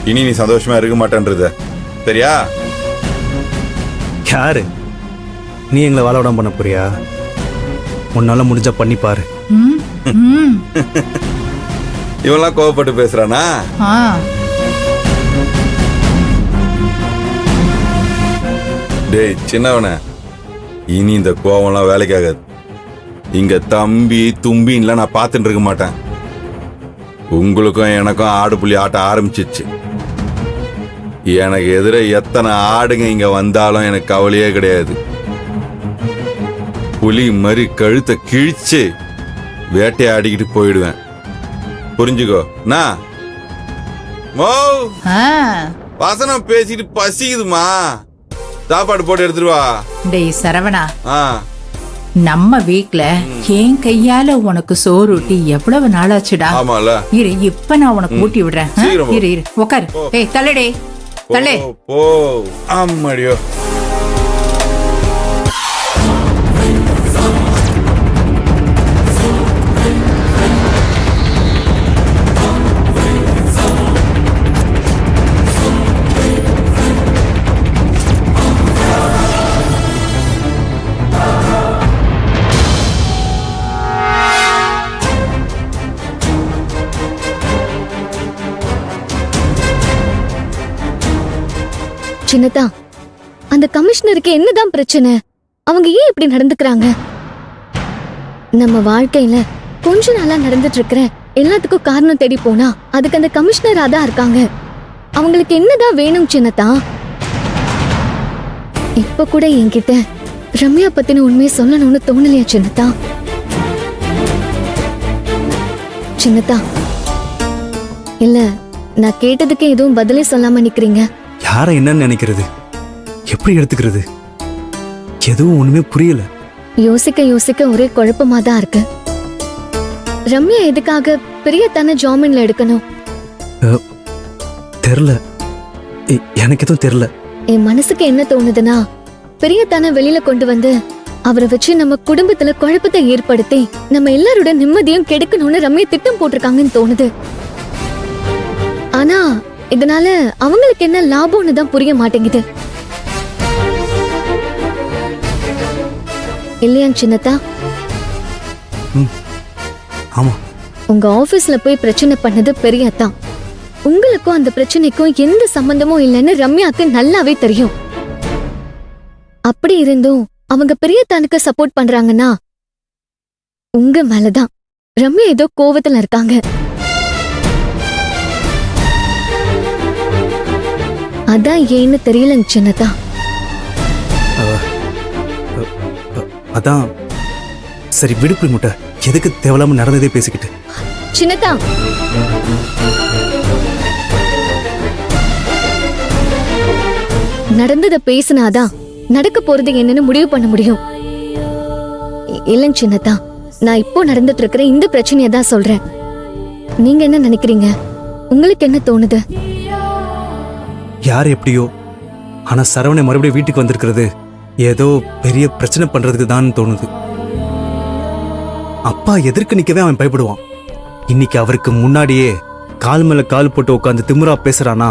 இனி நீ சந்தோஷமா இருக்க மாட்டேன்றத சரியா? யாரு நீ எங்களை வாழ விடாம பண்ண போறியா? உன்னால முடிஞ்சா பண்ணி பாரு. இவெல்லாம் கோவப்பட்டு பேசுறானா? டேய் சின்னவன, இனி இந்த கோவம்லாம் வேலைக்காகாது. இங்க தம்பி தும்பின்லாம் நான் பார்த்துட்டு இருக்க மாட்டேன். உங்களுக்கும் எனக்கும் ஆடு புள்ளி ஆட்டம் ஆரம்பிச்சிச்சு. எனக்கு எதிர எத்தனை ஆடுங்க இங்க வந்தாலும் எனக்கு கவலையே கிடையாது. புலி மாதிரி கழுத்தை கிழிச்சு வேட்டையாடிக்கிட்டு போயிடுவேன். புரிஞ்சுக்கோ. நான் வசனம் பேசிட்டு பசிக்குதுமா, சாப்பாடு போட்டு எடுத்துருவா. டேய் சரவணா, ஆ நம்ம வீட்ல என் கையால உனக்கு சோறு ஊட்டி எவ்வளவு நாளாச்சுடா. ஆமால. இரு, இப்ப நான் உனக்கு ஊட்டி விடுறேன். இரு இரு உக்காரு. ஏய் தள்ளடே தள்ளே. போ அம்மாடியோ. சின்னதா, அந்த கமிஷனருக்கு என்னதான் பிரச்சனை? அவங்க ஏன் இப்படி நடந்துக்கிறாங்க? நம்ம வாழ்க்கையில கொஞ்ச நாளா நடந்துட்டு இருக்கிற எல்லாத்துக்கும் காரணம் தேடி போனா அதுக்கு அந்த கமிஷனரா தான் இருக்காங்க. அவங்களுக்கு என்னதான் வேணும் சின்னதா? இப்ப கூட என்கிட்ட ரம்யா பத்தின உண்மையை சொல்லணும்னு தோணலையா சின்னதா? சின்னதா, இல்ல நான் கேட்டதுக்கு எதுவும் பதிலே சொல்லாம நிக்கிறீங்க. யார என்னன்னு நினைக்கிறது, எப்படி எடுத்துக்கிறது, எதுவும் ஒண்ணுமே புரியல. யோசிக்க யோசிக்க ஒரே குழப்பமா தான் இருக்கு. ரம்யா எதுக்காக பிரியத்தான ஜாமீன்ல எடுக்கணும்? தெரியல, எனக்கு எதுவும் தெரியல. என் மனசுக்கு என்ன தோணுதுன்னா, பிரியத்தான வெளியில கொண்டு வந்து அவரை வச்சு நம்ம குடும்பத்துல குழப்பத்தை ஏற்படுத்தி நம்ம எல்லாரோட நிம்மதியும் கெடுக்கணும்னு ரம்யா திட்டம் போட்டிருக்காங்கன்னு தோணுது. ஆனா இதனால அவங்களுக்கு என்ன லாபம்னு தான் புரிய மாட்டேங்குது. இல்லையா சின்னதா? ஆமா, உங்க ஆபீஸ்ல போய் பிரச்சனை பண்ணது பெரியதா. உங்களுக்கும் அந்த பிரச்சனைக்கும் எந்த சம்பந்தமும் இல்லைன்னு ரம்யாக்கு நல்லாவே தெரியும். அப்படி இருந்தும் அவங்க பெரியத்தானுக்கு சப்போர்ட் பண்றாங்கன்னா உங்க மேலதான். ரம்யா ஏதோ கோவத்துல இருக்காங்க. அதான் ஏன்னு தெரியல சின்னதா. அதான் சரி, விடுப்பு முட்டை. எதுக்கு தேவையில்லாம நடந்ததே பேசிக்கிட்டு? சின்னதா, நடந்தத பேசினாதான் நடக்க போறது என்னன்னு முடிவு பண்ண முடியும். இல்லைங்க சின்னதா, நான் இப்போ நடந்துட்டு இருக்கிற இந்த பிரச்சனையை தான் சொல்றேன். நீங்க என்ன நினைக்கிறீங்க? உங்களுக்கு என்ன தோணுது? யார் எப்படியோ, ஆனா சரவணை மறுபடியும் வீட்டுக்கு வந்திருக்கிறது ஏதோ பெரிய பிரச்சனை பண்றதுக்கு தான் தோணுது. அப்பா எதிர்க்க நிக்கவே அவன் பயப்படுவான். இன்னைக்கு அவருக்கு முன்னாடியே கால் மேல கால் போட்டு உட்காந்து திமிரா பேசுறானா,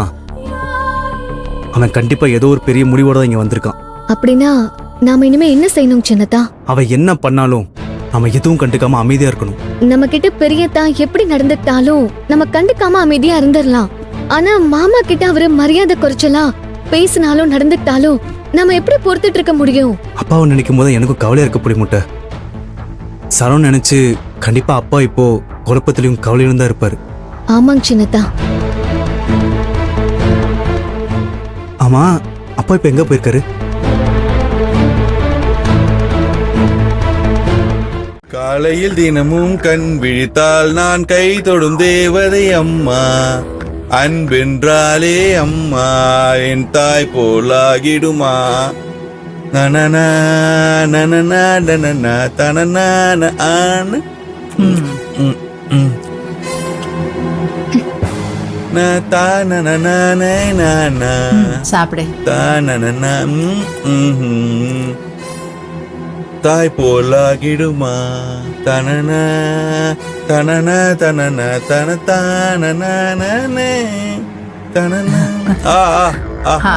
அவன் கண்டிப்பா ஏதோ ஒரு பெரிய முடிவோட தான் இங்க வந்திருக்கான். அப்படின்னா நாம இனிமே என்ன செய்யணும் சின்னதா? அவன் என்ன பண்ணாலும் நம்ம எதுவும் கண்டுக்காம அமைதியா இருக்கணும். நம்ம கிட்ட பெரியதா எப்படி நடந்துட்டாலும் நம்ம கண்டுக்காம அமைதியா இருந்துடலாம். ஆனா மாமா கிட்ட அவரு மரியாதை குறைச்சலாம் பேசினாலும் நடந்துட்டாலும் நம்ம எப்படி பொறுத்துட்டு இருக்க முடியும்? அப்பாவை நினைக்கும் போது எனக்கும் கவலையா இருக்க புரிய முட்டை. சரவணன் நினைச்சு கண்டிப்பா அப்பா இப்போ குழப்பத்திலையும் கவலையிலும் தான் இருப்பாரு. ஆமாங்க சின்னதா. ஆமா, அப்பா இப்ப எங்க போயிருக்காரு? காலையில் தினமும் கண் விழித்தால் நான் கை தொடும் தேவதை அம்மா. அன்பென்றாலே அம்மா என் தாய் போலாகிடுமா. நனனா நனனா நனனா தனனான ஆன சாப்பிடு. தாய் போலாகிடுமா. தனன தனன தனன தன தானே தனனா. ஆ ஆ ஆ ஆ.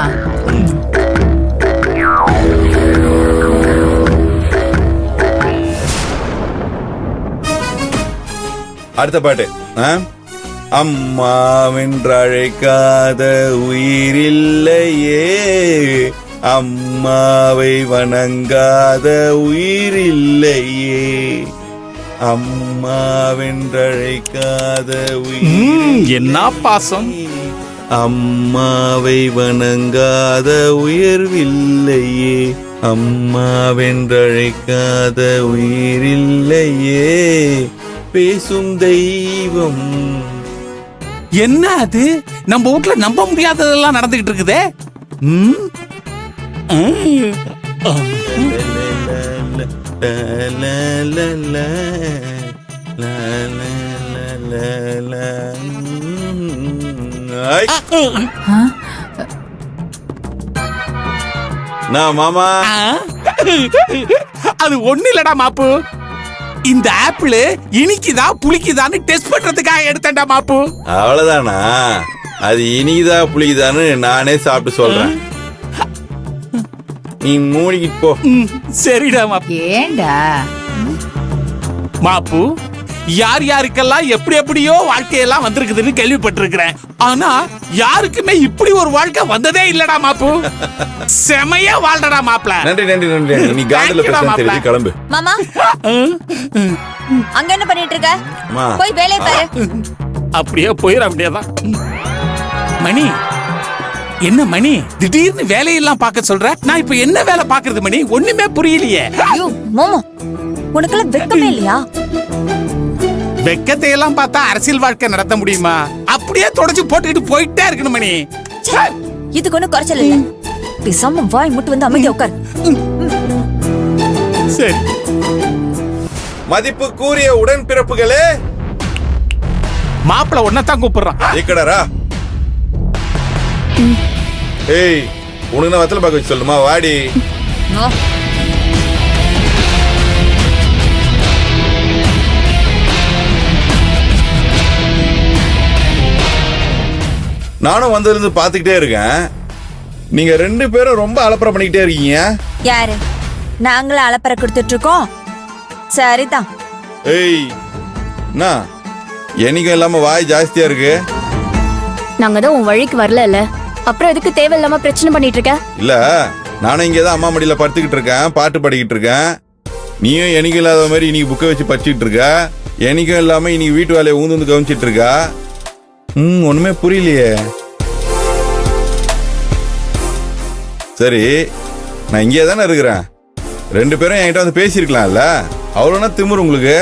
அடுத்த பாட்டு. அம்மாவென்றழைக்காத உயிரில்லையே, அம்மாவை வணங்காத உயிரில்லையே, அம்மாவென்றழைக்காத உயிர் என்ன பாசம். அம்மாவை வணங்காத உயர்வில்லையே, அம்மாவென்றழைக்காத உயிரில்லையே, பேசும் தெய்வம். என்ன அது? நம்ம வீட்ல நம்ப முடியாததெல்லாம் நடந்துகிட்டு இருக்குதே. ம்? ஐ! ஆ? நான் மாமா. அது ஒண்ணு இல்லடா மாப்பு. இந்த ஆப்பிள் இனிக்குதா புளிக்குதான்னு டெஸ்ட் பண்றதுக்காக எடுத்தேன்டா மாப்பு. அவ்வளவுதானா? அது இனிதா புளிக்குதான்னு நானே சாப்பிட்டு சொல்றேன். நீ மூடிக்கிட்டு போ. சரிடா மாப்பு. ஏண்டா மாப்பு, யார் யாருக்கெல்லாம் எப்படி எப்படியோ வாழ்க்கையெல்லாம் வந்திருக்குதுன்னு கேள்விப்பட்டிருக்கிறேன். ஆனா யாருக்குமே இப்படி ஒரு வாழ்க்கை வந்ததே இல்லடா மாப்பு. செமையா வாழ்றடா மாப்ள. நன்றி நன்றி நன்றி. நீ கார்டுல Thank you, பிரச்சனை தெரிஞ்சு மாப்ள. கிளம்பு. மாமா அங்க என்ன பண்ணிட்டு இருக்க? அம்மா. போய் வேலையை பாரு. அப்படியே போயிட அப்படியேதான். மணி, என்ன மணி திடீர்னு வேலையெல்லாம் பார்க்க சொல்ற? நான் இப்ப என்ன வேலை பாக்குறது மணி? ஒண்ணுமே புரியலையே. ஐயோ மாமா, உனக்கெல்லாம் வெக்கமே இல்லையா? வெக்கத்தை எல்லாம் பார்த்தா அரசியல் வாழ்க்கை நடத்த முடியுமா? அப்படியே தொடச்சு போட்டுக்கிட்டு போயிட்டே இருக்கணும் மணி. ச்சே, இதுக்கு ஒண்ணும் குறைச்சல் இல்ல. பேசாம வாய் முட்டு வந்து அமைதியா உட்கார். சரி. மதிப்பு கூறிய உடன்பிறப்புகளே, மாப்பிள ஒன்னதான் கூப்பிடுறான். இக்கடரா. ஏய், உனக்கு நான் வத்தல பார்க்க வச்சு சொல்லுமா? வாடி. நானும் வந்திருந்து பாத்துக்கிட்டே இருக்கேன். நீங்க ரெண்டு பேரும் ரொம்ப அலப்பறை பண்ணிக்கிட்டே இருக்கீங்க. யாரு? நாங்களும் அலப்பறை கொடுத்துட்டு இருக்கோம். சரிதான். ஏய், என்ன என்னைக்கும் இல்லாம வாய் ஜாஸ்தியா இருக்கு? நாங்க தான் உன் வழிக்கு வரல. அப்புறம் எதுக்கு தேவையில்லாம பிரச்சனை பண்ணிட்டு இருக்க? இல்ல, நானும் இங்கதான் அம்மா மடியில படுத்துக்கிட்டு இருக்கேன், பாட்டு படிக்கிட்டு இருக்கேன். நீயும் என்னைக்கும் இல்லாத மாதிரி இன்னைக்கு புக்கை வச்சு படிச்சுட்டு இருக்க. என்னைக்கும் இல்லாம இன்னைக்கு வீட்டு வேலையை ஊந்து கவனிச்சிட்டு இருக்கா. ஒண்ணுமே புரியலையே. சரி, நான் இங்கே தானே இருக்கிறேன். ரெண்டு பேரும் என்கிட்ட வந்து பேசியிருக்கலாம்ல. அவ்வளோனா திமிரு உங்களுக்கு?